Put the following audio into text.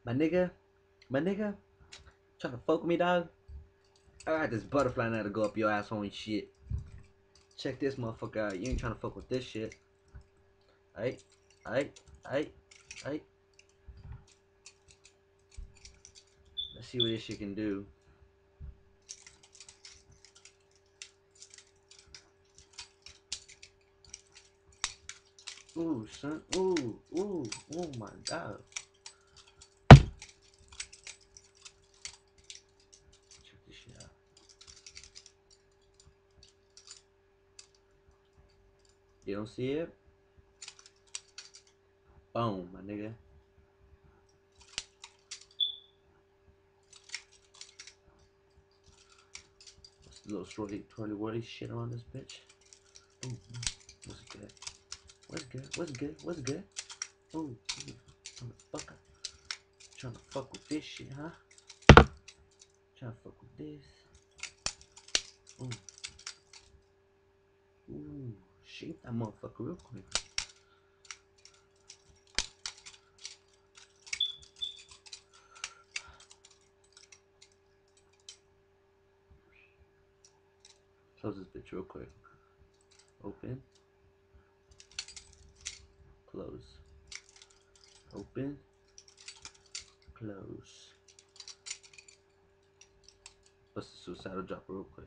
My nigga, my nigga, trying to fuck with me, dog. I got this butterfly now to go up your asshole and shit. Check this motherfucker out. You ain't trying to fuck with this shit. Aight, aight, aight, aight. Let's see what this shit can do. Ooh, son. Ooh, ooh, oh my god. Check this shit out. You don't see it? Boom, my nigga. This little twirly whirly shit around this bitch. Ooh, what's good? What's good? What's good? What's good? Ooh, motherfucker. Trying to fuck with this shit, huh? Trying to fuck with this. Ooh. Ooh. Shake that motherfucker real quick. Close this bitch real quick. Open. Close. Open. Close. Bust the suicidal drop real quick.